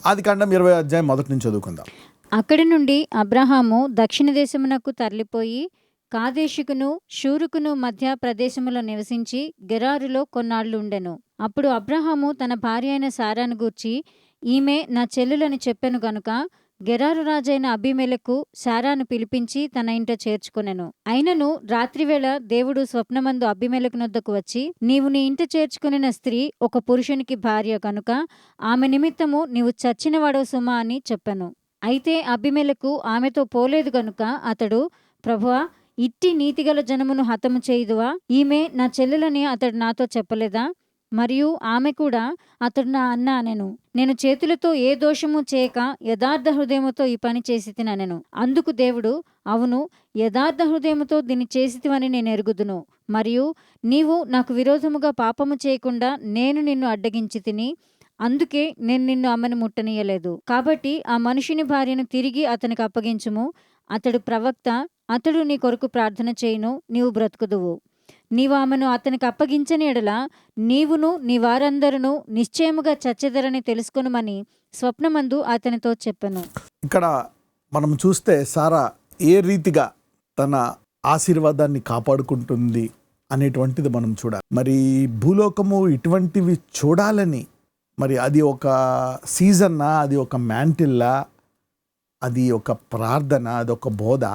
ఆదికాండం 20 అధ్యాయం మొదటి నుంచి చదువుకుందాం. అక్కడి నుండి అబ్రహాము దక్షిణ దేశమునకు తరలిపోయి కాదేషుకును షూరుకును మధ్య ప్రదేశములో నివసించి గెరారులో కొన్నాళ్ళు ఉండెను. అప్పుడు అబ్రహాము తన భార్య అయిన సారాను గూర్చి, ఈమె నా చెల్లులని చెప్పెను గనుక గెరారు రాజైన అబీమెలెకు సారాను పిలిపించి తన ఇంట చేర్చుకొనెను. అయినను రాత్రివేళ దేవుడు స్వప్నమందు అబీమెలెకునొద్దకు వచ్చి, నీవు నీ ఇంట చేర్చుకొనిన స్త్రీ ఒక పురుషునికి భార్య కనుక ఆమె నిమిత్తము నీవు చచ్చినవాడవు సుమా అని చెప్పెను. అయితే అబీమెలెకు ఆమెతో పోలేదు గనుక అతడు, ప్రభువా, ఇట్టి నీతిగల జనమును హతము చేయుదువా? ఈమె నా చెల్లెలని అతడు నాతో చెప్పలేదా? మరియు ఆమె కూడా అతడు నా అన్న అనెను. నేను చేతులతో ఏ దోషము చేయక యథార్థ హృదయముతో ఈ పని చేసి తిననెను. అందుకు దేవుడు, అవును, యథార్థ హృదయముతో దీన్ని చేసితివని నేను ఎరుగుదును. మరియు నీవు నాకు విరోధముగా పాపము చేయకుండా నేను నిన్ను అడ్డగించి తిని, అందుకే నేను నిన్ను ఆమెను ముట్టనీయలేదు. కాబట్టి ఆ మనుషుని భార్యను తిరిగి అతనికి అప్పగించుము. అతడు ప్రవక్త, అతడు నీ కొరకు ప్రార్థన చేయును, నీవు బ్రతుకుదువు. నీవు ఆమెను అతనికి అప్పగించని ఎడల నీవును నీ వారందరూ నిశ్చయముగా చచ్చెదరని తెలుసుకొనుమని స్వప్నమందు అతనితో చెప్పెను. ఇక్కడ మనం చూస్తే సారా ఏ రీతిగా తన ఆశీర్వాదాన్ని కాపాడుకుంటుంది అనేటువంటిది మనం చూడాలి. మరి భూలోకము ఇటువంటివి చూడాలని, మరి అది ఒక సీజన్నా, అది ఒక మ్యాంటిల్లా, అది ఒక ప్రార్థన, అది ఒక బోధ,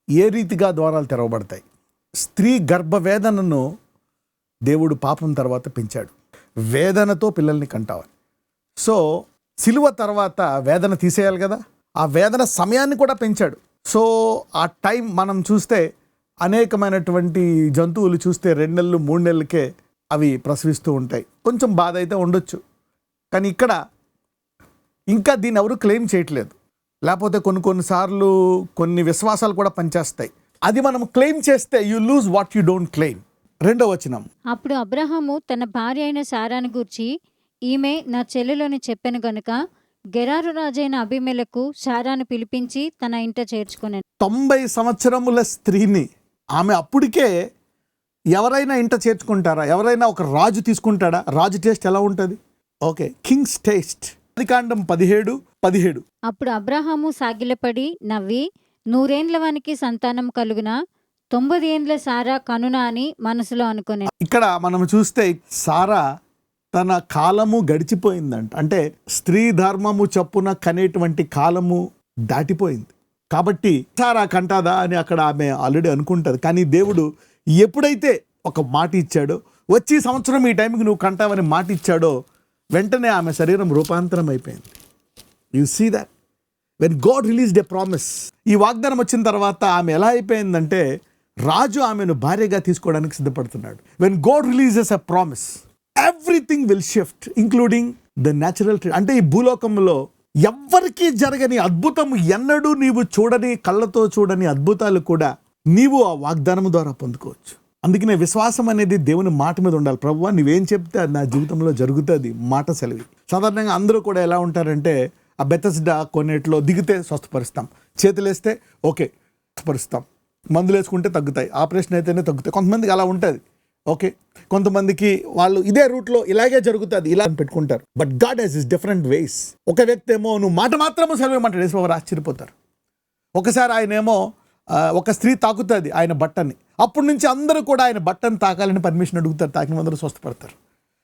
ఏ రీతిగా ద్వారాలు తెరవబడతాయి. స్త్రీ గర్భవేదనను దేవుడు పాపం తర్వాత పెంచాడు. వేదనతో పిల్లల్ని కంటావని. సో సిలువ తర్వాత వేదన తీసేయాలి కదా, ఆ వేదన సమయాన్ని కూడా పెంచాడు. సో ఆ టైం మనం చూస్తే అనేకమైనటువంటి జంతువులు చూస్తే 2 నెలలు 3 నెలలకే అవి ప్రసవిస్తూ ఉంటాయి. కొంచెం బాధ అయితే ఉండొచ్చు, కానీ ఇక్కడ ఇంకా దీన్ని ఎవరు క్లెయిమ్ చేయట్లేదు. లేకపోతే కొన్నిసార్లు కొన్ని విశ్వాసాలు కూడా పనిచేస్తాయి. అది మనం క్లెయిమ్ చేస్తే you lose what you don't claim. 2వ వచనం. అప్పుడు అబ్రహాము తన భార్య అయిన సారాను గూర్చి, ఈమె నా చెల్లెలని చెప్పెను గనుక గెరారు రాజైన అబీమెలెకు సారాను పిలిపించి తన ఇంట చేర్చుకొనెను. 90 సంవత్సరముల స్త్రీని ఆమె అప్పటికే ఎవరైనా ఇంట చేర్చుకుంటారా? ఎవరైనా ఒక రాజు తీసుకుంటాడా? రాజు టేస్ట్ ఎలా ఉంటుంది? Okay, Kings taste. ఆదికాండం 17:17. అప్పుడు అబ్రహాము సాగిలపడి నవ్వి, 100 వానికి సంతానం కలుగునా, 90 సారా కనునా అని మనసులో అనుకునే. ఇక్కడ మనం చూస్తే సారా తన కాలము గడిచిపోయిందంట. అంటే స్త్రీ ధర్మము చొప్పున కనేటువంటి కాలము దాటిపోయింది. కాబట్టి సారా కంటాదా అని అక్కడ ఆమె ఆల్రెడీ అనుకుంటుంది. కానీ దేవుడు ఎప్పుడైతే ఒక మాట ఇచ్చాడో, వచ్చి సంవత్సరం ఈ టైంకి నువ్వు కంటావని మాట ఇచ్చాడో, వెంటనే ఆమె శరీరం రూపాంతరం అయిపోయింది. You see that when God released a promise. ఈ వాగ్దానం వచ్చిన తర్వాత ఆమె ఎలా అయిపోయిందంటే, రాజు ఆమెను భార్యగా తీసుకోవడానికి సిద్ధపడుతున్నాడు. When God releases a promise, everything will shift, including the natural treat. అంటే ఈ భూలోకంలో ఎవ్వరికీ జరగని అద్భుతం, ఎన్నడూ నీవు చూడని, కళ్ళతో చూడని అద్భుతాలు కూడా నీవు ఆ వాగ్దానం ద్వారా పొందుకోవచ్చు. అందుకనే విశ్వాసం అనేది దేవుని మాట మీద ఉండాలి. ప్రభువా, నువ్వేం చెప్తే అది నా జీవితంలో జరుగుతుంది, మాట సెలవి. సాధారణంగా అందరూ కూడా ఎలా ఉంటారంటే, ఆ బెతస్డా కొన్నిట్లో దిగితే స్వస్థపరుస్తాం, చేతులేస్తే ఓకే స్వస్థపరుస్తాం, మందులు వేసుకుంటే తగ్గుతాయి, ఆపరేషన్ అయితేనే తగ్గుతాయి. కొంతమందికి అలా ఉంటుంది. ఓకే, కొంతమందికి వాళ్ళు ఇదే రూట్లో ఇలాగే జరుగుతుంది ఇలా పెట్టుకుంటారు. But God has his different ways. ఒక వ్యక్తి ఏమో నువ్వు మాట మాత్రము సెలవేమంటాడు, యేసువారు ఆశ్చర్యపోతారు. ఒకసారి ఆయన ఏమో ఒక స్త్రీ తాకుతుంది ఆయన బట్టని, అప్పటి నుంచి అందరూ కూడా ఆయన బట్టను తాకాలని పర్మిషన్ అడుగుతారు, తాకిన అందరూ స్వస్థపడతారు.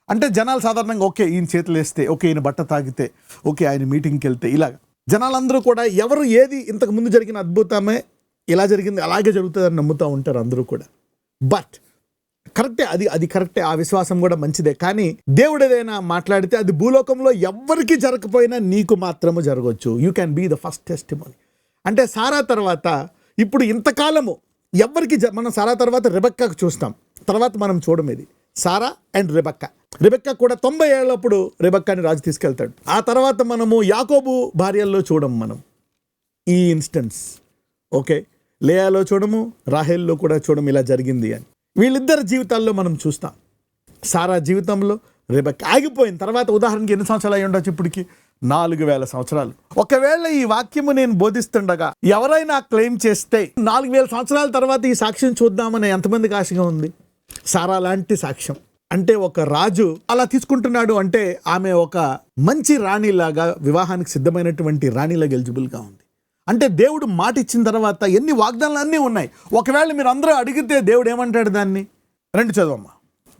అంటే జనాలు సాధారణంగా ఓకే ఈయన చేతులు వేస్తే, ఓకే ఈయన బట్ట తాకితే, ఓకే ఆయన మీటింగ్కి వెళ్తే, ఇలాగ జనాలందరూ కూడా ఎవరు ఏది ఇంతకు ముందు జరిగిన అద్భుతమే ఇలా జరిగింది అలాగే జరుగుతుందని నమ్ముతూ ఉంటారు అందరూ కూడా. బట్ కరెక్టే, అది కరెక్టే, ఆ విశ్వాసం కూడా మంచిదే. కానీ దేవుడు ఏదైనా మాట్లాడితే అది భూలోకంలో ఎవ్వరికి జరగకపోయినా నీకు మాత్రము జరగవచ్చు. You can be the first testimony. అంటే సారా తర్వాత ఇప్పుడు ఇంతకాలము ఎవరికి మనం సారా తర్వాత రెబెక్కాకు చూస్తాం, తర్వాత మనం చూడమేది సారా అండ్ రెబెక్కా కూడా 90 ఏళ్ళప్పుడు రెబెక్కాని రాజు తీసుకెళ్తాడు. ఆ తర్వాత మనము యాకోబు భార్యల్లో చూడము మనం ఈ ఇన్స్టెన్స్. ఓకే, లేయాలో చూడము, రాహేల్లో కూడా చూడము ఇలా జరిగింది అని. వీళ్ళిద్దరి జీవితాల్లో మనం చూస్తాం. సారా జీవితంలో రెబెక్కా ఆగిపోయిన తర్వాత ఉదాహరణకి ఎన్ని సంవత్సరాలు అయి ఉండొచ్చు ఇప్పటికి? 4000 సంవత్సరాలు. ఒకవేళ ఈ వాక్యము నేను బోధిస్తుండగా ఎవరైనా క్లెయిమ్ చేస్తే 4000 సంవత్సరాల తర్వాత ఈ సాక్ష్యం చూద్దామని ఎంతమందికి ఆశగా ఉంది? సారా లాంటి సాక్ష్యం. అంటే ఒక రాజు అలా తీసుకుంటున్నాడు అంటే ఆమె ఒక మంచి రాణిలాగా, వివాహానికి సిద్ధమైనటువంటి రాణిలాగా ఎలిజిబుల్గా ఉంది. అంటే దేవుడు మాట ఇచ్చిన తర్వాత ఎన్ని వాగ్దానాలు అన్నీ ఉన్నాయి. ఒకవేళ మీరు అందరూ అడిగితే దేవుడు ఏమంటాడు దాన్ని? రెండు చదవమ్మా.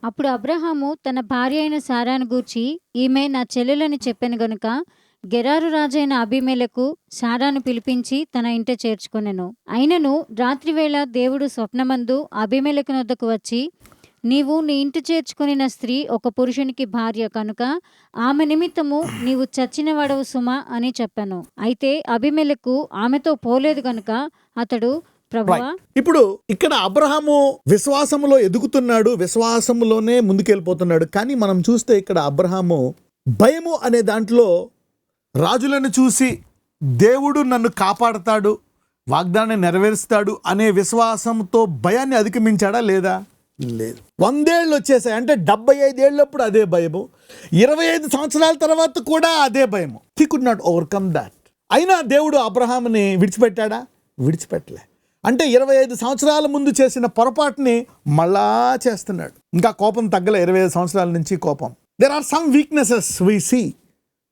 అప్పుడు అబ్రహాము తన భార్య అయిన సారాను గూర్చి, ఈమె నా చెల్లెలని చెప్పాను గనుక గెరారు రాజైన అబీమెలెకు సారాను పిలిపించి తన ఇంట చేర్చుకొనెను. అయినను రాత్రివేళ దేవుడు స్వప్నమందు అబీమెలెకు నొద్దకు వచ్చి, నీవు నీ ఇంటి చేర్చుకొనిన స్త్రీ ఒక పురుషునికి భార్య కనుక ఆమె నిమిత్తము నీవు చచ్చిన వాడవు సుమా అని చెప్పాను. అయితే అబీమెలెకు ఆమెతో పోలేదు గనుక అతడు, ప్రభువా, ఇప్పుడు ఇక్కడ అబ్రహాము విశ్వాసములో ఎదుగుతున్నాడు, విశ్వాసములోనే ముందుకెళ్ళిపోతున్నాడు. కానీ మనం చూస్తే ఇక్కడ అబ్రహాము భయము అనే దాంట్లో రాజులను చూసి దేవుడు నన్ను కాపాడతాడు, వాగ్దానాన్ని నెరవేరుస్తాడు అనే విశ్వాసంతో భయాన్ని అధిగమించాడా లేదా? లేదు. 100 ఏళ్ళు వచ్చేసాయి అంటే 75 ఏళ్ళప్పుడు అదే భయము, 25 సంవత్సరాల తర్వాత కూడా అదే భయము. He could not overcome that. అయినా దేవుడు అబ్రహాముని విడిచిపెట్టాడా? విడిచిపెట్టలే. అంటే 25 సంవత్సరాల ముందు చేసిన పొరపాటుని మళ్ళా చేస్తున్నాడు. ఇంకా కోపం తగ్గలే. 25 సంవత్సరాల నుంచి కోపం. There are some weaknesses we see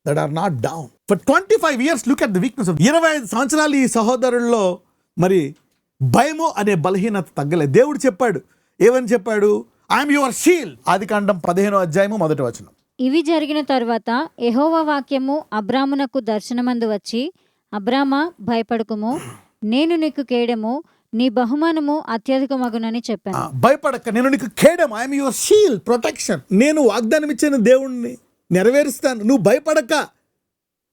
that are not down. For 25 years, look at the weakness of 25 సంవత్సరాలు ఈ సహోదరుల్లో మరి భయము అనే బలహీనత తగ్గలే. దేవుడు చెప్పాడు, ఏమని చెప్పాడు? I'm your shield. ఆదికాండం 15వ అధ్యాయము 1వ వచనం. ఇవి జరిగిన తరువాత యెహోవా వాక్యము అబ్రామునకు దర్శనమందు వచ్చి, అబ్రామా, భయపడకుము, నేను నీకు కేడము, నీ బహుమానము అత్యధికమగునని చెప్పాను. భయపడక, నేను నీకు కేడము, ఐఎమ్ యువర్ షీల్డ్, ప్రొటెక్షన్. నేను వాగ్దానం ఇచ్చిన దేవుణ్ణి నెరవేరుస్తాను, నువ్వు భయపడక,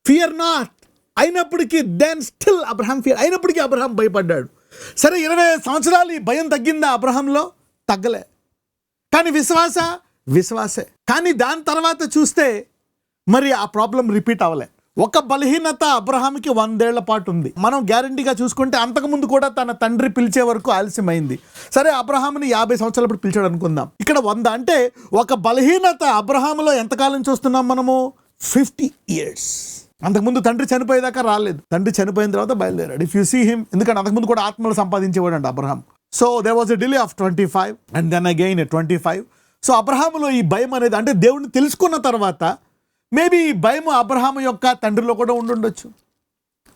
ఫియర్ నాట్. అయినప్పటికీ దెన్ స్టిల్ అబ్రహాం ఫియర్. అయినప్పటికీ అబ్రహాం భయపడ్డాడు. సరే, 25 సంవత్సరాలు ఈ భయం తగ్గిందా అబ్రహాంలో? తగ్గలే. కానీ విశ్వాసే. కానీ దాని తర్వాత చూస్తే మరి ఆ ప్రాబ్లం రిపీట్ అవ్వలే. ఒక బలహీనత అబ్రహాంకి 100 ఏళ్ల పాటు ఉంది. మనం గ్యారంటీగా చూసుకుంటే అంతకుముందు కూడా తన తండ్రి పిలిచే వరకు ఆలస్యమైంది. సరే, అబ్రహాంని 50 సంవత్సరాలప్పుడు పిలిచాడు అనుకుందాం. ఇక్కడ 100 అంటే ఒక బలహీనత అబ్రహాంలో ఎంతకాలం చూస్తున్నాం మనము? 50 ఇయర్స్. అంతకుముందు తండ్రి చనిపోయేదాకా రాలేదు. తండ్రి చనిపోయిన తర్వాత బయలుదేరాడు. ఇఫ్ యూ సీ హిమ్, ఎందుకంటే అంతకుముందు కూడా ఆత్మలు సంపాదించేవాడు అంట Abraham. So there was a delay of 25 and then again 25. సో అబ్రహాములో ఈ భయం అనేది, అంటే దేవుడిని తెలుసుకున్న తర్వాత మేబీ ఈ భయం అబ్రహాము యొక్క తండ్రిలో కూడా ఉండుండొచ్చు.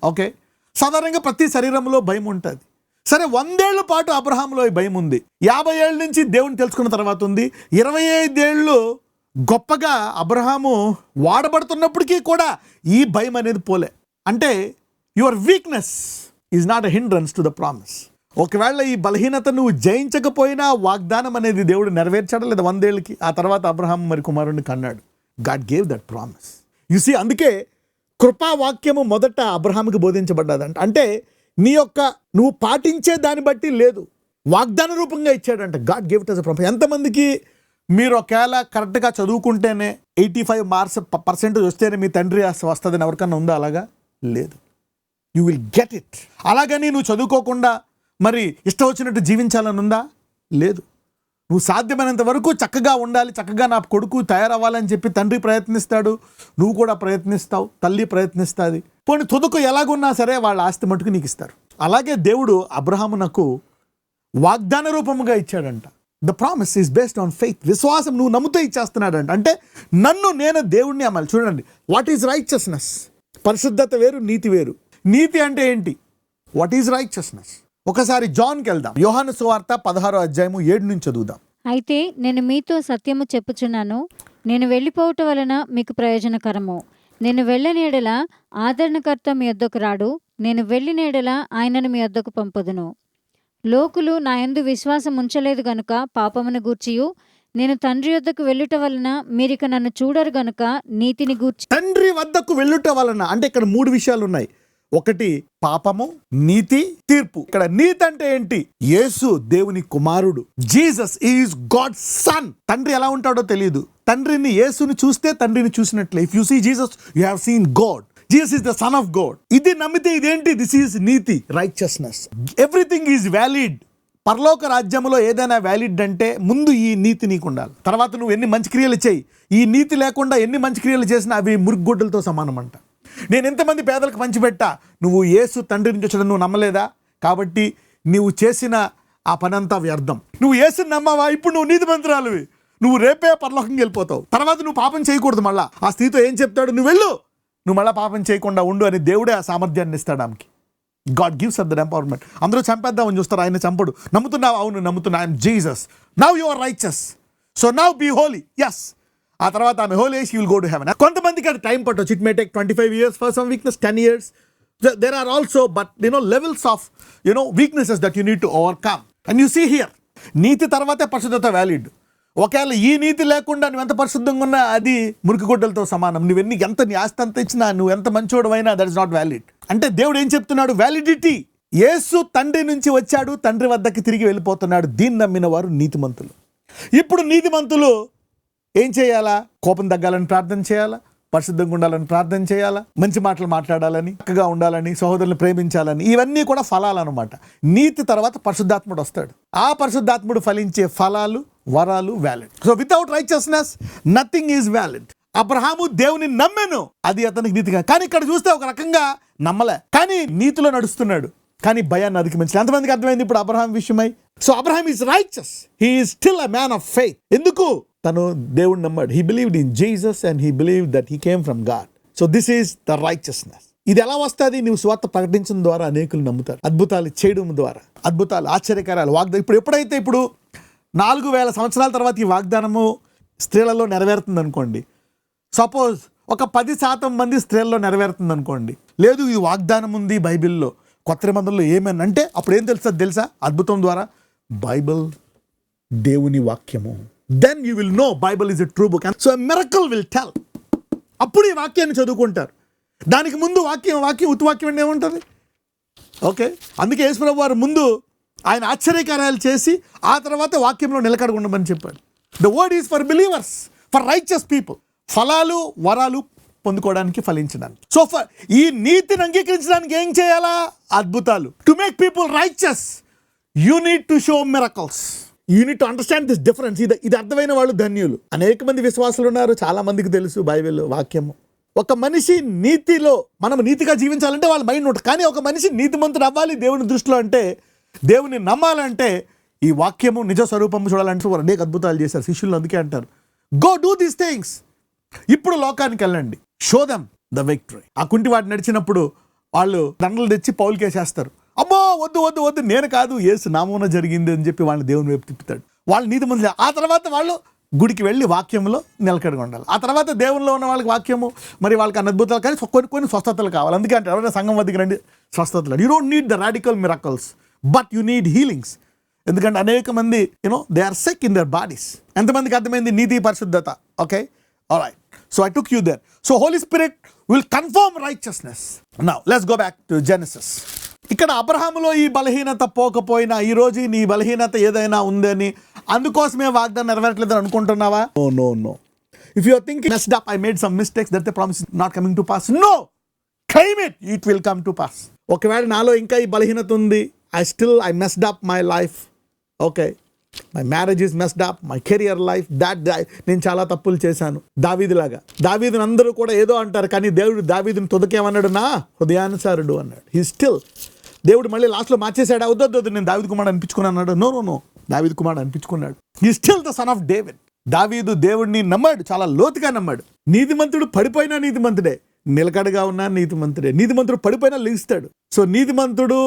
ఓకే, సాధారణంగా ప్రతి శరీరంలో భయం ఉంటుంది. సరే, 100 ఏళ్ల పాటు అబ్రహాములో ఈ భయం ఉంది. 50 ఏళ్ళ నుంచి దేవుని తెలుసుకున్న తర్వాత ఉంది. 25 ఏళ్ళు గొప్పగా అబ్రహాము వాడబడుతున్నప్పటికీ కూడా ఈ భయం అనేది పోలే. అంటే your weakness is not a hindrance to the promise. ఒకవేళ ఈ బలహీనత నువ్వు జయించకపోయినా వాగ్దానం అనేది దేవుడు నెరవేర్చాడు లేదా 100 ఏళ్ళకి. ఆ తర్వాత అబ్రహాం మరి కుమారుడిని కన్నాడు. God gave that promise. You see, అందుకే కృపావాక్యము మొదట అబ్రహాంకి బోధించబడ్డదంట. అంటే నువ్వు పాటించే దాన్ని బట్టి లేదు, వాగ్దాన రూపంగా ఇచ్చాడంట. God gave it as a promise. ఎంతమందికి మీరు ఒకవేళ కరెక్ట్గా చదువుకుంటేనే 85% వస్తేనే మీ తండ్రి వస్తుందని ఎవరికన్నా ఉందా? అలాగా లేదు. You will get it. అలాగని నువ్వు చదువుకోకుండా మరి ఇష్టం వచ్చినట్టు జీవించాలని ఉందా? లేదు. నువ్వు సాధ్యమైనంత వరకు చక్కగా ఉండాలి, చక్కగా నా కొడుకు తయారవ్వాలని చెప్పి తండ్రి ప్రయత్నిస్తాడు, నువ్వు కూడా ప్రయత్నిస్తావు, తల్లి ప్రయత్నిస్తుంది. పోనీ తుదకు ఎలాగున్నా సరే వాళ్ళ ఆస్తి మటుకు నీకు ఇస్తారు. అలాగే దేవుడు అబ్రహామునకు వాగ్దాన రూపముగా ఇచ్చాడంట. The promise is based on faith. విశ్వాసం నువ్వు నమ్ముతూ ఇచ్చేస్తున్నాడంట. అంటే నేను దేవుణ్ణి అమ్మాలి. చూడండి, వాట్ ఈజ్ రైచియస్నెస్? పరిశుద్ధత వేరు, నీతి వేరు. నీతి అంటే ఏంటి? What is righteousness? ఒకసారి జాన్కి వెళ్దాం. యోహాను సువార్త 16వ అధ్యాయము 7 నుంచి చదువుదాం. అయితే నేను మీతో సత్యము చెప్పుచున్నాను, నేను వెళ్ళిపోవటం వలన మీకు ప్రయోజనకరము. నేను వెళ్ళని ఎడల ఆదరణకర్త మీ యొద్దకు రాడు, నేను వెళ్ళిన ఎడల ఆయనను మీ యొద్దకు పంపుదును. లోకులు నా యందు విశ్వాసం ఉంచలేదు గనుక పాపమును గూర్చియు, నేను తండ్రి వద్దకు వెళ్ళుట వలన మీరిక నన్ను చూడరు గనుక నీతిని గూర్చి. తండ్రి వద్దకు వెళ్ళుట వలన అంటే ఇక్కడ 3 విషయాలు ఉన్నాయి. ఒకటి పాపము, నీతి, తీర్పు. ఇక్కడ నీతి అంటే ఏంటి? యేసు దేవుని కుమారుడు. Jesus is God son. తండ్రి ఎలా ఉంటాడో తెలియదు. తండ్రిని, యేసుని చూస్తే తండ్రిని చూసినట్లే. If you see Jesus, you have seen God. Jesus is the son of God. ఇది నమ్మితే ఇదేంటి? దిస్ ఈజ్ నీతి, రైచియస్నెస్. Everything is valid. పరలోక రాజ్యంలో ఏదైనా వ్యాలిడ్ అంటే ముందు ఈ నీతి నీకు ఉండాలి. తర్వాత నువ్వు ఎన్ని మంచి క్రియలు చేయి, ఈ నీతి లేకుండా ఎన్ని మంచి క్రియలు చేసినా అవి మురుగుగొడ్డలతో సమానం అంట. నేను ఎంతమంది పేదలకు పంచిపెట్టా, నువ్వు యేసు తండ్రి నుంచి వచ్చాడని నువ్వు నమ్మలేదా? కాబట్టి నువ్వు చేసిన ఆ పనంతా వ్యర్థం. నువ్వు యేసుని నమ్మావా? ఇప్పుడు నువ్వు నీతిమంతురాలివి. నువ్వు రేపే పరలోకంకి వెళ్ళిపోతావు. తర్వాత నువ్వు పాపం చేయకూడదు. మళ్ళా ఆ స్త్రీతో ఏం చెప్తాడు? నువ్వు వెళ్ళు, నువ్వు మళ్ళీ పాపం చేయకుండా ఉండు అని దేవుడే ఆ సామర్థ్యాన్ని ఇస్తాడు ఆమెకి. God gives her that empowerment. అందరూ చంపేద్దామని చూస్తారు, ఆయన చంపడు. నమ్ముతున్నావు? అవును నమ్ముతున్నా, I'm Jesus, now you are righteous, so now be holy. Yes. ఆ తర్వాత ఆమె holy, she will go to heaven. కొంతమందికి అది టైం పట్టవచ్చు. It may take 25 years for some weakness, 10 years. There are also, but levels of weaknesses that you need to overcome. And you see here, నీతి తర్వాతే పరిశుద్ధత valid. ఒకవేళ ఈ నీతి లేకుండా నువ్వు ఎంత పరిశుద్ధంగా ఉన్నా అది మురికి గుడ్డలతో సమానం. నువ్వెన్ని ఎంత నీ ఆస్తి అంత ఇచ్చినా, నువ్వు ఎంత మంచోడవైనా, దట్ ఇస్ నాట్ వ్యాలిడ్. అంటే దేవుడు ఏం చెప్తున్నాడు? వ్యాలిడిటీ. యేసు తండ్రి నుంచి వచ్చాడు, తండ్రి వద్దకి తిరిగి వెళ్ళిపోతున్నాడు. దీన్ని నమ్మిన వారు నీతిమంతులు. ఇప్పుడు నీతిమంతులు ఏం చేయాలా? కోపం తగ్గాలని ప్రార్థన చేయాలా, పరిశుద్ధంగా ఉండాలని ప్రార్థన చేయాలా, మంచి మాటలు మాట్లాడాలని, చక్కగా ఉండాలని, సహోదరులను ప్రేమించాలని. ఇవన్నీ కూడా ఫలాలు అనమాట. నీతి తర్వాత పరిశుద్ధాత్ముడు వస్తాడు. ఆ పరిశుద్ధాత్ముడు ఫలించే ఫలాలు, వరాలు valid. So without righteousness nothing is valid. Abraham దేవుని నమ్మెను, అది అతనికి నీతిగా. కానీ ఇక్కడ చూస్తే ఒక రకంగా నమ్మలే, కానీ నీతిలో నడుస్తున్నాడు, కానీ భయాన్ని అధిగమించాలి. ఎంతమందికి అర్థమైంది ఇప్పుడు అబ్రహాం విషయమై? So Abraham is righteous, he is still a man of faith. ఎందుకు? తను దేవుడిని నమ్మాడు. He believed in Jesus and he believed that he came from God. So this is the righteousness. ఇది ఎలా వస్తుంది? నువ్వు స్వార్థ ప్రకటించడం ద్వారా అనేకులు నమ్ముతారు. అద్భుతాలు చేయడం ద్వారా, అద్భుతాలు, ఆశ్చర్యకార్యాలు, వాగ్దానం. ఎప్పుడైతే 4000 సంవత్సరాల తర్వాత ఈ వాగ్దానము స్త్రీలలో నెరవేరుతుంది అనుకోండి. సపోజ్ ఒక 10% మంది స్త్రీలలో నెరవేరుతుంది అనుకోండి. లేదు, ఈ వాగ్దానం ఉంది బైబిల్లో, కొత్త నిబంధనలో ఏమని అంటే, అప్పుడు ఏం తెలుస్తుంది తెలుసా? అద్భుతం ద్వారా బైబిల్ దేవుని వాక్యము. Then you will know Bible is a true book. And so a miracle will tell. అప్పుడు ఈ వాక్యాన్ని చదువుకుంటారు. దానికి ముందు వాక్యం ఉత్తువాక్యం ఏముంటుంది? ఓకే, అందుకే యేసుప్రభు వారు ముందు ఆయన ఆశ్చర్యకార్యాలు చేసి ఆ తర్వాత వాక్యంలో నిలకడ ఉండమని చెప్పాడు. The word is for believers, for righteous people. ఫలాలు, వరాలు పొందుకోవడానికి, ఫలించడానికి. సో ఈ నీతిని అంగీకరించడానికి ఏం చేయాలా? అద్భుతాలు. To make people righteous you need to show miracles. You need to understand this difference. ఇది అర్థమైన వాళ్ళు ధన్యులు. అనేక మంది విశ్వాసులు ఉన్నారు, చాలా మందికి తెలుసు బైబిల్ వాక్యము. ఒక మనిషి నీతిలో, మనం నీతిగా జీవించాలంటే వాళ్ళ మైండ్ ఉంటుంది. కానీ ఒక మనిషి నీతిమంతుడు అవ్వాలి దేవుని దృష్టిలో అంటే, దేవుని నమ్మాలంటే, ఈ వాక్యము నిజ స్వరూపము చూడాలంటే వారు అనేక అద్భుతాలు చేశారు. శిష్యులు అందుకే అంటారు, గో డూ దీస్ థింగ్స్. ఇప్పుడు లోకానికి వెళ్ళండి, షో దెమ్ ద విక్టరీ. ఆ కుంటివాడు నడిచినప్పుడు వాళ్ళు దండలు తెచ్చి పౌలుకి వేసేస్తారు. అమ్మో వద్దు వద్దు వద్దు, నేను కాదు, యేసు నామమున జరిగింది అని చెప్పి వాళ్ళని దేవుని వైపు తిప్పుతాడు. వాళ్ళు నీతిమంతులు. ఆ తర్వాత వాళ్ళు గుడికి వెళ్ళి వాక్యంలో నిలకడగా ఉండాలి. ఆ తర్వాత దేవునిలో ఉన్న వాళ్ళకి వాక్యము, మరి వాళ్ళకి అద్భుతాలు, కానీ కొన్ని స్వస్థతలు కావాలి. అందుకే అంటే ఎవరైనా సంఘం వద్దకు రండి, స్వస్థతలు. You don't need the radical miracles, but you need healings. ఎందుకంటే అనేక మంది they are sick in their bodies. ఎంతమందికి అర్థమైంది నీతి, పరిశుద్ధత? Okay, alright. So I took you there. So Holy Spirit will confirm righteousness. Now let's go back to Genesis. ఇక్కడ అబ్రహాములో ఈ బలహీనత పోకపోయినా, ఈ రోజు నీ బలహీనత ఏదైనా ఉందని, అందుకోసమే వాగ్దానం నెరవేరట్లేదని అనుకుంటున్నావా? No. If you are thinking messed up, I made some mistakes, that the promise is not coming to pass. No, claim it, it will come to pass. ఒకవేళ నాలో ఇంకా ఈ బలహీనత ఉంది, I messed up my life, okay, my marriage is messed up, my career life, నేను చాలా తప్పులు చేశాను. దావీదులాగా, దావీదుని అందరూ కూడా ఏదో అంటారు, కానీ దేవుడు దావీదుని తుదకేమన్నాడు? నా హృదయానుసారుడు అన్నాడు. హీ స్టిల్, దేవుడు మళ్ళీ లాస్ట్లో మార్చేశాడు. వద్దు, నేను దావీదు కుమారుడు అనిపించుకున్నాను అన్నాడు. నో, దావీదు కుమారుడు అనిపించుకున్నాడు. He still the son of David. దావీదు దేవుడిని నమ్మాడు, చాలా లోతుగా నమ్మాడు. నీతిమంతుడు పడిపోయినా నీతిమంతుడే, నిలకడగా ఉన్నా నీతిమంతుడే. నీతిమంతుడు పడిపోయినా లేస్తాడు. సో నీతిమంతుడు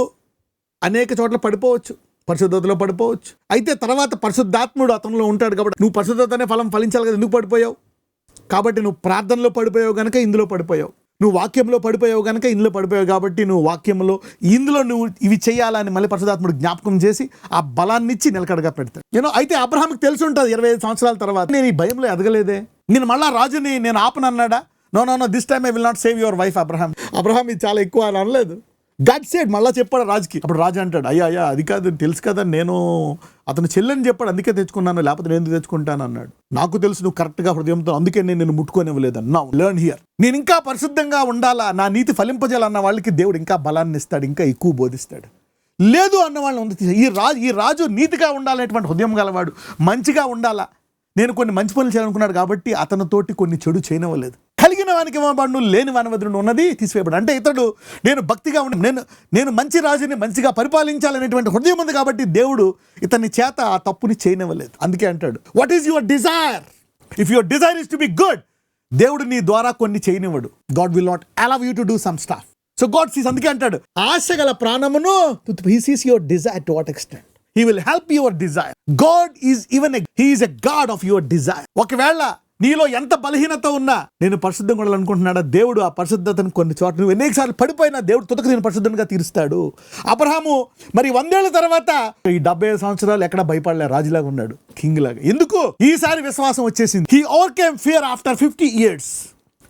అనేక చోట్ల పడిపోవచ్చు, పరిశుద్ధతలో పడిపోవచ్చు. అయితే తర్వాత పరిశుద్ధాత్ముడు అతనిలో ఉంటాడు కాబట్టి నువ్వు పరిశుద్ధతనే ఫలం ఫలించాలి కదా. ఎందుకు పడిపోయావు? కాబట్టి నువ్వు ప్రార్థనలో పడిపోయావు కనుక ఇందులో పడిపోయావు. నువ్వు వాక్యంలో పడిపోయావు కనుక ఇందులో పడిపోయావు. కాబట్టి నువ్వు వాక్యంలో, ఇందులో నువ్వు ఇవి చేయాలని మళ్ళీ పరిశుద్ధాత్ముడు జ్ఞాపకం చేసి ఆ బలాన్ని ఇచ్చి నిలకడగా పెడతాడు. అయితే అబ్రహాంకి తెలిసి ఉంటుంది 25 సంవత్సరాల తర్వాత, నేను ఈ భయంలో ఎదగలేదే, నేను మళ్ళా రాజుని నేను ఆపనన్నాడా? No, this time I will not save your wife Abraham ఇది చాలా ఎక్కువ అని అనలేదు. గాడ్ సెడ్, మళ్ళీ చెప్పాడు రాజుకి. అప్పుడు రాజు అంటాడు, అయ్యా అది కాదు, తెలుసు కదా, నేను అతను చెల్లెని చెప్పాడు, అందుకే తెచ్చుకున్నాను, లేకపోతే నేను ఎందుకు తెచ్చుకుంటాను అన్నాడు. నాకు తెలుసు నువ్వు కరెక్ట్గా హృదయంతో, అందుకే నేను ముట్టుకోనివ్వలేదని. Now learn here. నేను ఇంకా పరిశుద్ధంగా ఉండాలా, నా నీతి ఫలింపజేయాలన్న వాళ్ళకి దేవుడు ఇంకా బలాన్ని ఇస్తాడు, ఇంకా ఎక్కువ బోధిస్తాడు. లేదు అన్న వాళ్ళని ఉంది. ఈ రాజు నీతిగా ఉండాలనేటువంటి హృదయం గలవాడు, మంచిగా ఉండాలా, నేను కొన్ని మంచి పనులు చేయాలనుకున్నాడు కాబట్టి అతనితోటి కొన్ని చెడు చేయనివ్వలేదు. కలిగిన వానికి ఇవ్వబడును, లేని వాని వద్ద నుండి ఉన్నది తీసివేయబడు. అంటే ఇతడు నేను భక్తిగా ఉండి నేను మంచి రాజుని మంచిగా పరిపాలించాలనేటువంటి హృదయం ఉంది కాబట్టి దేవుడు ఇతని చేత ఆ తప్పుని చేయనివ్వలేదు. అందుకే అంటాడు, what is your desire? If your desire is to be good, దేవుడు నీ ద్వారా కొన్ని చేయనివ్వడు. God will not allow you to do some stuff. So God sees, అందుకే అంటాడు, ఆశ గల ప్రాణమును, he sees your desire to what extent. He will help your desire. God is He is a God of your desire. ఒకవేళ నీలో ఎంత బలహీనత ఉన్నా నేను పరిశుద్ధంగా ఉండాలనుకుంటున్నాడా, దేవుడు ఆ పరిశుద్ధతను కొన్ని చోట్ల నువ్వు ఎన్నిసార్లు పడిపోయినా దేవుడు తుదకు నేను పరిశుద్ధంగా తీరుస్తాడు. అబ్రహాము మరి 100 ఏళ్ల తర్వాత ఈ 75 సంవత్సరాలు ఎక్కడ భయపడలే, రాజులాగా ఉన్నాడు, కింగ్ లాగా. ఎందుకు? ఈసారి విశ్వాసం వచ్చేసింది. He overcame fear after 50 years.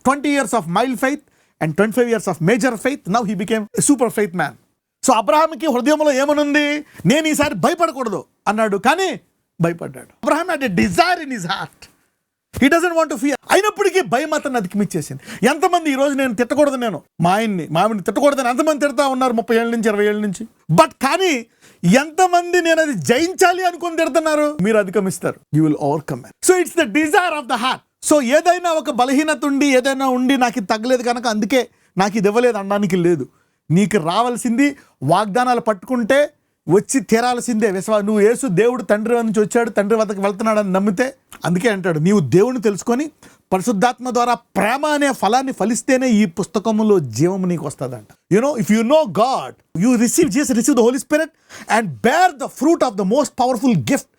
20 years of mild faith and 25 years of major faith. Now he became a super faith man. So అబ్రహాంకి హృదయంలో ఏమనుంది? నేను ఈసారి భయపడకూడదు అన్నాడు, కానీ భయపడ్డాడు. Abraham had a desire in his heart. He doesn't want to fear. అయినప్పటికీ భయం అతన్ని అధిగమించేసింది. ఎంతమంది ఈ రోజు నేను తిట్టకూడదు, నేను మా ఆవిడ్ని తిట్టకూడదని ఎంతమంది తిడతా ఉన్నారు 30 ఏళ్ళ నుంచి 20 ఏళ్ళ నుంచి. బట్ కానీ ఎంతమంది నేను అది జయించాలి అనుకుని తిడుతున్నారు? మీరు అధిగమిస్తారు. You will overcome. So it's the desire of the heart. So ఏదైనా ఒక బలహీనత ఉండి ఏదైనా ఉండి నాకు ఇది తగ్గలేదు కనుక అందుకే నాకు ఇది ఇవ్వలేదు అనడానికి లేదు. నీకు రావాల్సింది వాగ్దానాలు పట్టుకుంటే వచ్చి తీరాల్సిందే. నువ్వు యేసు దేవుడు తండ్రి నుంచి వచ్చాడు, తండ్రి వద్దకు వెళ్తున్నాడని నమ్మితే, అందుకే అంటాడు నీవు దేవుని తెలుసుకొని పరిశుద్ధాత్మ ద్వారా ప్రేమ అనే ఫలాన్ని ఫలిస్తేనే ఈ పుస్తకములో జీవము నీకు వస్తుందంట. If you know God, you receive the Holy Spirit and bear the fruit of the most powerful gift,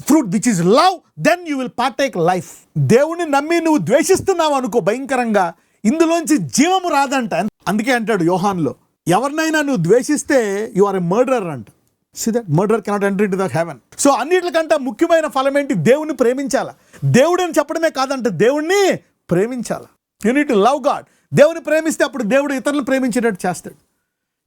fruit which is love, then you will partake life. దేవుని నమ్మి నువ్వు ద్వేషిస్తున్నావు అనుకో భయంకరంగా, ఇందులోంచి జీవము రాదంట. అందుకే అంటాడు యోహాన్లో, ఎవరినైనా నువ్వు ద్వేషిస్తే యు ఆర్ ఎ మర్డరర్ అంట. See that murderer cannot enter into the heaven. So అన్నిటికంటే ముఖ్యమైన ఫలం ఏంటి? దేవుని ప్రేమించాలా. దేవుడు అని చెప్పడమే కాదంటే దేవుణ్ణి ప్రేమించాలా. You need to love God. దేవుని ప్రేమిస్తే అప్పుడు దేవుడు ఇతరులను ప్రేమించేటట్టు చేస్తాడు.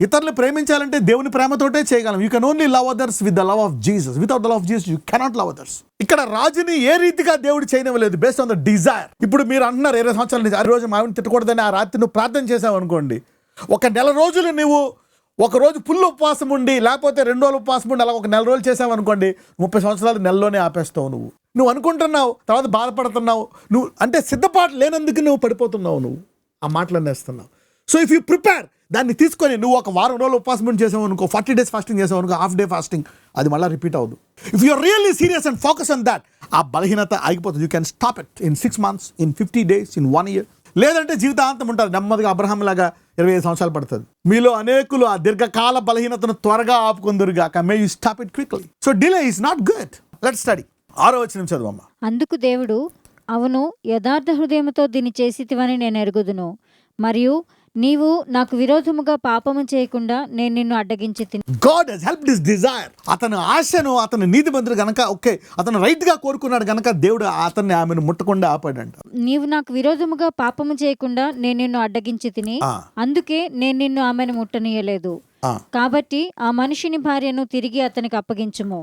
ఇతరులు ప్రేమించాలంటే దేవుని ప్రేమతోటే చేయగలం. You can only love others with the love of Jesus. Without the love of Jesus you cannot love others. ఇక్కడ రాజుని ఏ రీతిగా దేవుడు చేయనివ్వలేదు, బేస్డ్ ఆన్ ద డిజైర్. ఇప్పుడు మీరు అంటున్నారు 20 సంవత్సరాల నుంచి ఆ రోజు మా ఆవిడని తిట్టకూడదని ఆ రాత్రి నువ్వు ప్రార్థన చేసావు అనుకోండి, ఒక నెల రోజులు నువ్వు ఒక రోజు ఫుల్ ఉపవాసం ఉండి లేకపోతే 2 రోజులు ఉపవాసం ఉండి అలా ఒక నెల రోజులు చేసావు అనుకోండి, 30 సంవత్సరాలు నెలలోనే ఆపేస్తావు. నువ్వు అనుకుంటున్నావు, తర్వాత బాధపడుతున్నావు. నువ్వు అంటే సిద్ధపాటు లేనందుకు నువ్వు పడిపోతున్నావు, నువ్వు ఆ మాటలు అనేస్తున్నావు. సో ఇఫ్ యూ ప్రిపేర్, దాన్ని తీసుకొని నువ్వు ఒక వారం రోజులు ఉపవాసం ఉండి చేసావు అనుకో, 40 days ఫాస్టింగ్ చేసావు అనుకో, హాఫ్ డే ఫాస్టింగ్, అది మళ్ళీ రిపీట్ అవ్వదు. If you're really serious and focus on that, ఆ బలహీనత ఆగిపోతుంది. You can stop it in 6 months, in 50 days, in 1 year. లేదంటే జీవితాంతం ఉంటుంది. నెమ్మదిగా అబ్రహాం లాగా 25 సంవత్సరాలు పడుతుంది. మీలో అనేకులు ఆ దీర్ఘకాల బలహీనతను త్వరగా ఆపుకుందురుగాక. May you stop it quickly. So delay is not good. Let's study. 6వ వచనం చదువమ్మా. అందుకు దేవుడు, అవును, యథార్థ హృదయముతో దీన్ని చేసితివని నేను ఎరుగుదును, మరియు నీవు నాకు విరోధముగా పాపము చేయకుండా నేను నిన్ను అడ్డగించి తిని. God has helped his desire. అతను ఆశను, అతను నీతిమంతుడు గనక, ఓకే, అతను రైట్ గా కోరుకున్నాడు గనక దేవుడు అతన్ని ఆమెను ముట్టకుండా ఆపాడంట. నీవు నాకు విరోధముగా పాపము చేయకుండా నేను నిన్ను అడ్డగించి తిని, అందుకే నేను నిన్ను ఆమెను ముట్టనీయలేదు. కాబట్టి ఆ మనిషిని భార్యను తిరిగి అతనికి అప్పగించుము.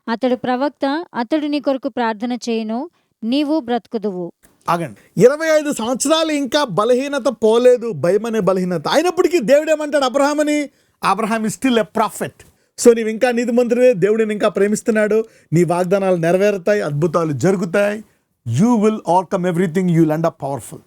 అతడు ప్రవక్త, అతడు నీ కొరకు ప్రార్థన చేయును, నీవు బ్రతుకుదువు. ఆగండి. 25 సంవత్సరాలు ఇంకా బలహీనత పోలేదు, భయం అనే బలహీనత. అయినప్పటికీ దేవుడు ఏమంటాడు అబ్రహామని? Abraham is still a prophet. So నీవు ఇంకా నీతిమంతుడివే, దేవుడిని ఇంకా ప్రేమిస్తున్నాడు, నీ వాగ్దానాలు నెరవేరుతాయి, అద్భుతాలు జరుగుతాయి. You will overcome everything, you will end up powerful.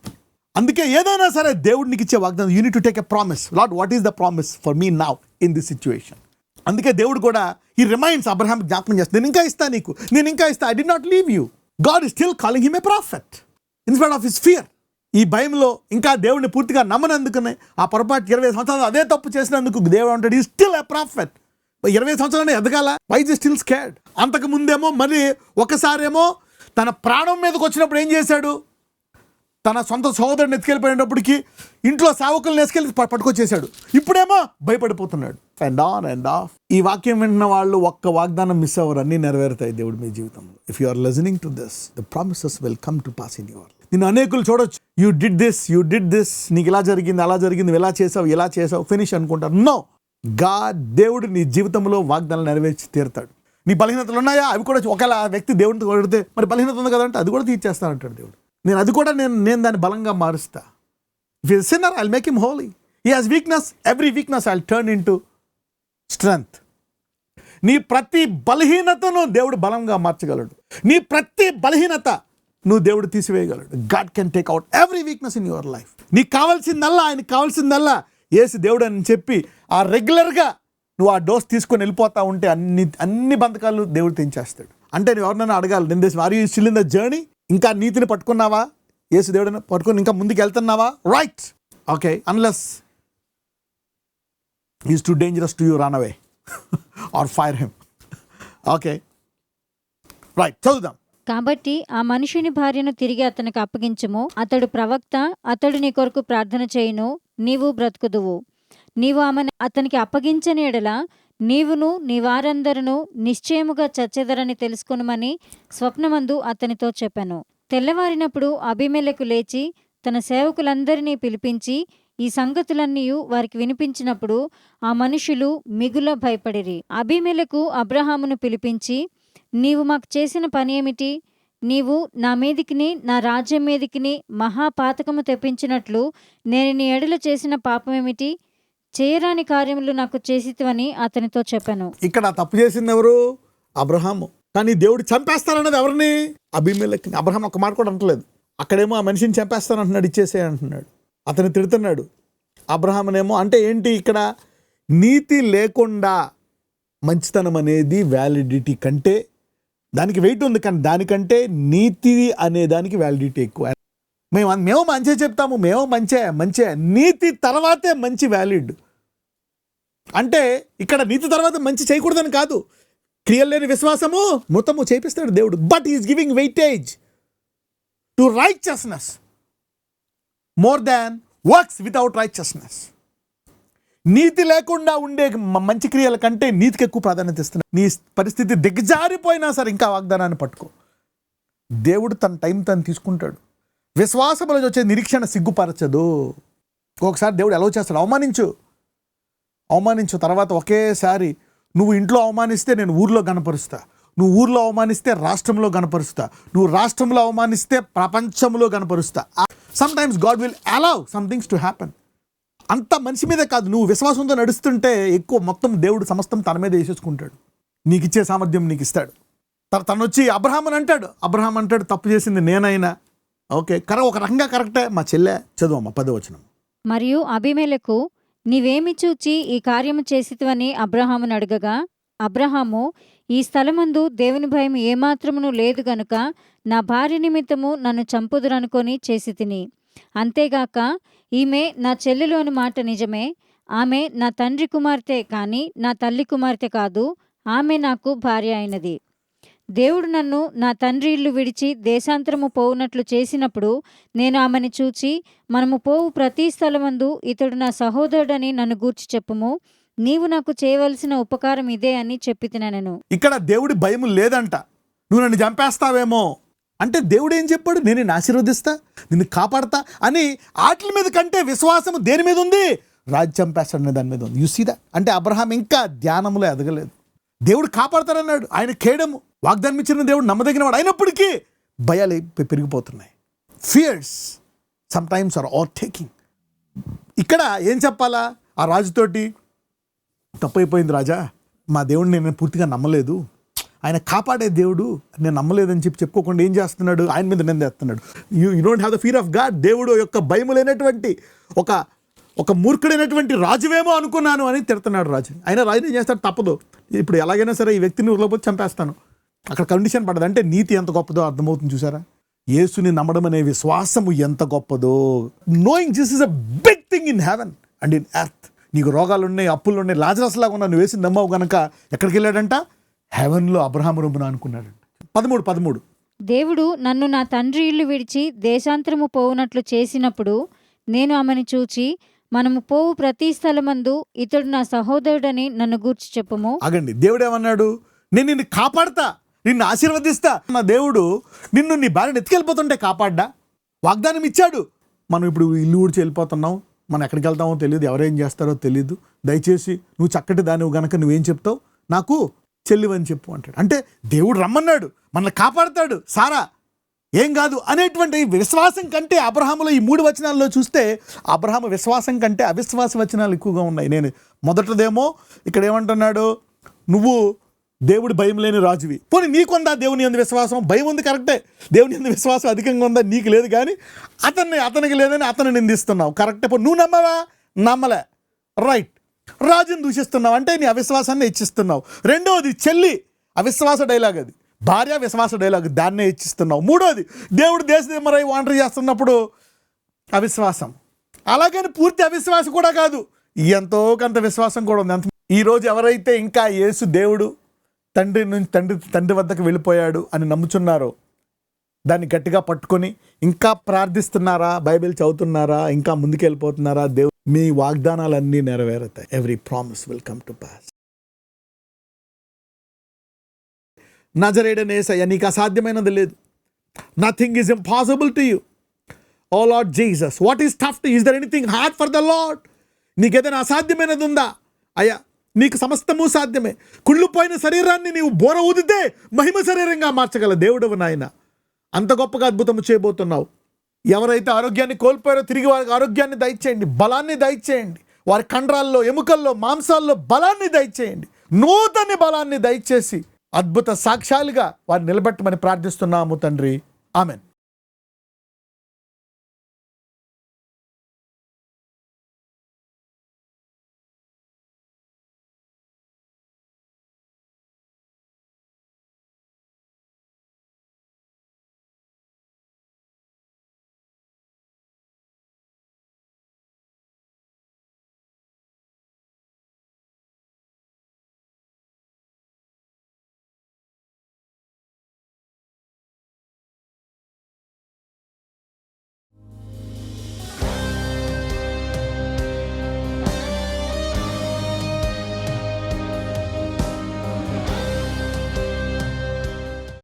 అందుకే ఏదైనా సరే దేవుడు నీకు ఇచ్చే వాగ్దానం, you need to take a promise. Lord, what is the promise for me now in this situation? అందుకే దేవుడు కూడా ఈ రిమైండ్స్ అబ్రహాం జ్ఞాపకం చేస్తాను, నేను ఇంకా ఇస్తా నీకు, నేను ఇంకా ఇస్తా. I did not leave you. God is still calling him a prophet in spite of his fear. ఈ భయంలో ఇంకా దేవుడిని పూర్తిగా నమ్మనందుకునే ఆ పొరపాటు 20 సంవత్సరాలు అదే తప్పు చేసినందుకు దేవుడు అంటాడు ఈ స్టిల్ ఎ ప్రాఫెట్. 20 సంవత్సరాలు ఎదగాల, వై ఇస్ స్టిల్ స్కేర్డ్? అంతకు ముందేమో మరి ఒకసారేమో తన ప్రాణం మీదకి వచ్చినప్పుడు ఏం చేశాడు? తన సొంత సహోదరుని ఎత్తుకెళ్ళిపోయినప్పటికీ ఇంట్లో సేవకులను ఎత్తుకెళ్ళి పట్టుకొచ్చేసాడు. ఇప్పుడేమో భయపడిపోతున్నాడు. And on and off. ఈ వాక్యం వింటున్న వాళ్ళు ఒక్క వాగ్దానం మిస్ అవ్వరు, అన్నీ నెరవేరుతాయి దేవుడు మీ జీవితంలో. If you are listening to this, the promises will come to pass in your. నిన్ను అనేకులు చూడొచ్చు, యూ డిడ్ దిస్, నీకు ఇలా జరిగింది, అలా జరిగింది, ఇలా చేసావు, ఫినిష్ అనుకుంటారు. నో, దేవుడు నీ జీవితంలో వాగ్దానాలు నెరవేర్చి తీరుతాడు. నీ బలహీనతలు ఉన్నాయా? అవి కూడా ఒకవేళ ఆ వ్యక్తి దేవుడితో కొడితే మరి బలహీనత ఉంది కదంటే అది కూడా తీర్చేస్తానంటాడు దేవుడు. నేను దాన్ని బలంగా మారుస్తా. If is sinner, I'll make him holy. He has weakness, every weakness I'll turn into strength. నీ ప్రతి బలహీనతను దేవుడు బలంగా మార్చగలడు. నీ ప్రతి బలహీనత నువ్వు దేవుడు తీసివేయగలడు. God can take out every weakness in your life. నీకు కావాల్సిందల్లా, ఆయనకి కావాల్సిందల్లా యేసు దేవుడు అని చెప్పి ఆ రెగ్యులర్గా నువ్వు ఆ డోస్ తీసుకొని వెళ్ళిపోతా ఉంటే అన్ని బంధకాలు దేవుడు తెంచేస్తాడు. అంటే నువ్వు ఎవరినైనా అడగాలి, నేను దేశం are you still in the journey? ఇంకా నీతిని పట్టుకున్నావా? యేసు దేవుడిని పట్టుకొని ఇంకా ముందుకు వెళ్తున్నావా? Right, okay, unless is too dangerous to you, run away or fire him. Okay, right, చదువుదాం. కాబట్టి ఆ మనుషుని భార్యను తిరిగి అతనికి అప్పగించుము. అతడు ప్రవక్త, అతడు నీ కొరకు ప్రార్థన చేయును, నీవు బ్రతుకుదువు. నీవు ఆమెను అతనికి అప్పగించని ఎడల నీవును నీ వారందరూ నిశ్చయముగా చచ్చెదరని తెలుసుకొనుమని స్వప్నమందు అతనితో చెప్పాను. తెల్లవారినప్పుడు అబీమెలెకు లేచి తన సేవకులందరినీ పిలిపించి ఈ సంగతులన్నీ వారికి వినిపించినప్పుడు ఆ మనుషులు మిగుల భయపడిరి. అబీమెలెకు అబ్రహామును పిలిపించి, నీవు మాకు చేసిన పని ఏమిటి? నీవు నా మీదికిని నా రాజ్యం మీదికిని మహాపాతకము తెప్పించినట్లు నేను నీ ఎడల చేసిన పాపమేమిటి? చేయరాని కార్యములు నాకు చేసితివని అతనితో చెప్పాను. ఇక్కడ తప్పు చేసింది ఎవరు? అబ్రహాము. కానీ దేవుడు చంపేస్తానన్నది ఎవరిని? అబీమెలెకుని. అబ్రహాం ఒక మాట కూడా అంటలేదు. అక్కడేమో ఆ మనిషిని చంపేస్తానంటున్నాడు, ఇచ్చేసే అంటున్నాడు. అతను తిడుతున్నాడు. అబ్రహామునేమో అంటే ఏంటి ఇక్కడ? నీతి లేకుండా మంచితనం అనేది వ్యాలిడిటీ కంటే దానికి వెయిట్ ఉంది, కానీ దానికంటే నీతి అనే దానికి వ్యాలిడిటీ ఎక్కువ. మేము మంచిగా చెప్తాము, మేము మంచే. నీతి తర్వాతే మంచి వ్యాలిడ్. అంటే ఇక్కడ నీతి తర్వాత మంచి చేయకూడదని కాదు, క్రియలు లేని విశ్వాసము మొత్తము చేపిస్తాడు దేవుడు. But is giving weightage to righteousness more than works without righteousness. నీతి లేకుండా ఉండే మంచి క్రియల కంటే నీతికి ఎక్కువ ప్రాధాన్యత ఇస్తున్నాడు. నీ పరిస్థితి దిగజారిపోయినా సరే ఇంకా వాగ్దానాన్ని పట్టుకో. దేవుడు తన టైం తను తీసుకుంటాడు. విశ్వాసములో వచ్చే నిరీక్షణ సిగ్గుపరచదు. ఒకసారి దేవుడు ఎలా చేస్తాడు? అవమానించు తర్వాత ఒకేసారి నువ్వు ఇంట్లో అవమానిస్తే నేను ఊర్లో గణపరుస్తా, నువ్వు ఊర్లో అవమానిస్తే రాష్ట్రంలో గణపరుస్తా, నువ్వు రాష్ట్రంలో అవమానిస్తే ప్రపంచంలో గణపరుస్తా. Sometimes God will allow some things to happen. అంత మనిషి మీదే కాదు, నువ్వు విశ్వాసంతో నడుస్తుంటే ఎక్కువ మొత్తం దేవుడు సమస్తం తన మీద వేసేసుకుంటాడు. నీకు ఇచ్చే సామర్థ్యం నీకు ఇస్తాడు. తను వచ్చి అబ్రహాం అంటాడు తప్పు చేసింది నేనైనా. ఓకే, ఒక రకంగా కరెక్టే. మా చెల్లె చదువమ్మా 10వ వచనం. మరియు అబీమెలెకు, నీవేమి చూచి ఈ కార్యము చేసితివని అబ్రహామును అడగగా, అబ్రహాము, ఈ స్థలమందు దేవుని భయం ఏమాత్రమును లేదు గనుక నా భార్య నిమిత్తము నన్ను చంపుదురనుకొని చేసి తిని. అంతేగాక ఈమె నా చెల్లెలు అని మాట నిజమే. ఆమె నా తండ్రి కుమార్తె కానీ నా తల్లి కుమార్తె కాదు. ఆమె నాకు భార్య అయినది. దేవుడు నన్ను నా తండ్రి ఇల్లు విడిచి దేశాంతరము పోవునట్లు చేసినప్పుడు నేను ఆమెను చూచి, మనము పోవు ప్రతి స్థలమందు ఇతడు నా సహోదరుడని నన్ను గూర్చి చెప్పుము. నీవు నాకు చేయవలసిన ఉపకారం ఇదే అని చెప్పి తినను. ఇక్కడ దేవుడి భయం లేదంట. నువ్వు నన్ను చంపేస్తావేమో అంటే దేవుడు ఏం చెప్పాడు? నేను నిన్ను ఆశీర్వదిస్తా, నిన్ను కాపాడతా అని. వాటి మీద కంటే విశ్వాసం దేని మీద ఉంది? రాజు చంపేస్తాడనే దాని మీద ఉంది. You see that? అంటే అబ్రహాం ఇంకా ధ్యానంలో ఎదగలేదు. దేవుడు కాపాడతాడన్నాడు. ఆయన కేడము వాగ్దానం ఇచ్చిన దేవుడు నమ్మదగిన వాడు అయినప్పటికీ భయాలు పెరిగిపోతున్నాయి. Fears sometimes are overtaking. ఇక్కడ ఏం చెప్పాలా? ఆ రాజుతోటి తప్పైపోయింది రాజా, మా దేవుడిని నేను పూర్తిగా నమ్మలేదు, ఆయన కాపాడే దేవుడు నేను నమ్మలేదని చెప్పుకోకుండా ఏం చేస్తున్నాడు? ఆయన మీద నిందేస్తున్నాడు. You don't have the fear of God. దేవుడు యొక్క భయం లేనటువంటి ఒక మూర్ఖుడైనటువంటి రాజువేమో అనుకున్నాను అని తిడుతున్నాడు రాజు. అయినా రాజు ఏం చేస్తాడు? తప్పదు, ఇప్పుడు ఎలాగైనా సరే ఈ వ్యక్తిని ఊర్లోపోతే చంపేస్తాను. అక్కడ కండిషన్ పడదు. అంటే నీతి ఎంత గొప్పదో అర్థమవుతుంది. చూసారా? యేసుని నమ్మడం అనే విశ్వాసము ఎంత గొప్పదో. Knowing this is a big thing in heaven and in earth. నీకు రోగాలు ఉన్నాయి, అప్పులు ఉన్నాయి, లాజరస్ లాగా ఉన్నా, నువ్వు వేసి నమ్మవు గనక ఎక్కడికి వెళ్ళాడంట? హెవెన్లో అబ్రహాము రొమ్మున అనుకున్నాడంట. 13 దేవుడు నన్ను నా తండ్రి ఇల్లు విడిచి దేశాంతరము పోవునట్లు చేసినప్పుడు నేను ఆమెను చూచి, మనము పోవు ప్రతి స్థలమందు ఇతడు నా సహోదరుడని నన్ను గూర్చి చెప్పుము. ఆగండి, దేవుడు ఏమన్నాడు? నేను నిన్ను కాపాడతా, నిన్ను ఆశీర్వదిస్తా. నా దేవుడు నిన్ను నీ భార్యను ఎత్తుకెళ్ళిపోతుంటే కాపాడ్డా? వాగ్దానం ఇచ్చాడు. మనం ఇప్పుడు ఇల్లు ఊడ్చి వెళ్ళిపోతున్నాం, మనం ఎక్కడికి వెళ్తామో తెలియదు, ఎవరేం చేస్తారో తెలియదు. దయచేసి నువ్వు చక్కటి దానివి గనక నువ్వేం చెప్తావు? నాకు చెల్లివని చెప్పు అంటాడు. అంటే దేవుడు రమ్మన్నాడు, మనల్ని కాపాడతాడు, సారా ఏం కాదు అనేటువంటి విశ్వాసం కంటే అబ్రహాములో ఈ 3 వచనాల్లో చూస్తే అబ్రహాము విశ్వాసం కంటే అవిశ్వాస వచనాలు ఎక్కువగా ఉన్నాయి. నేను మొదటిదేమో ఇక్కడ ఏమంటున్నాడు? నువ్వు దేవుడు భయం లేని రాజువి. పోనీ నీకుందా దేవుని యందు విశ్వాసం? భయం ఉంది కరెక్టే, దేవుని యందు విశ్వాసం అధికంగా ఉందా? నీకు లేదు, కానీ అతనికి లేదని అతన్ని నిందిస్తున్నావు. కరెక్టే. పో, నువ్వు నమ్మవా? నమ్మలే, రైట్. రాజుని దూషిస్తున్నావు అంటే నీ అవిశ్వాసాన్ని హెచ్చిస్తున్నావు. రెండవది చెల్లి, అవిశ్వాస డైలాగ్ అది. భార్య విశ్వాస డైలాగ్, దాన్నే హెచ్చిస్తున్నావు. మూడోది దేవుడు దేశదిమ్మరై వాంటరీ చేస్తున్నప్పుడు అవిశ్వాసం. అలాగని పూర్తి అవిశ్వాసం కూడా కాదు, ఎంతో కొంత విశ్వాసం కూడా ఉంది. ఈరోజు ఎవరైతే ఇంకా యేసు దేవుడు తండ్రి వద్దకు వెళ్ళిపోయాడు అని నమ్ముచున్నారో దాన్ని గట్టిగా పట్టుకొని ఇంకా ప్రార్థిస్తున్నారా, బైబిల్ చదువుతున్నారా, ఇంకా ముందుకు వెళ్ళిపోతున్నారా, దేవుడు మీ వాగ్దానాలన్నీ నెరవేరుతాయి. Every promise will come to pass. నజరేయుడైన యేసయ్య, నీకు అసాధ్యమైనది లేదు. Nothing is impossible to you. O Lord Jesus, what is tough to you? Is there anything hard for the Lord? నీకేదైనా అసాధ్యమైనది ఉందా? అయ్యా, నీకు సమస్తము సాధ్యమే. కుళ్ళిపోయిన శరీరాన్ని నీవు బోర ఊదితే మహిమ శరీరంగా మార్చగల దేవుడవు నాయన. అంత గొప్పగా అద్భుతము చేయబోతున్నావు. ఎవరైతే ఆరోగ్యాన్ని కోల్పోయారో తిరిగి వారికి ఆరోగ్యాన్ని దయచేయండి, బలాన్ని దయచేయండి. వారి కండరాల్లో, ఎముకల్లో, మాంసాల్లో బలాన్ని దయచేయండి. నూతన బలాన్ని దయచేసి అద్భుత సాక్ష్యాలుగా వారిని నిలబెట్టమని ప్రార్థిస్తున్నాము తండ్రి. ఆమెన్.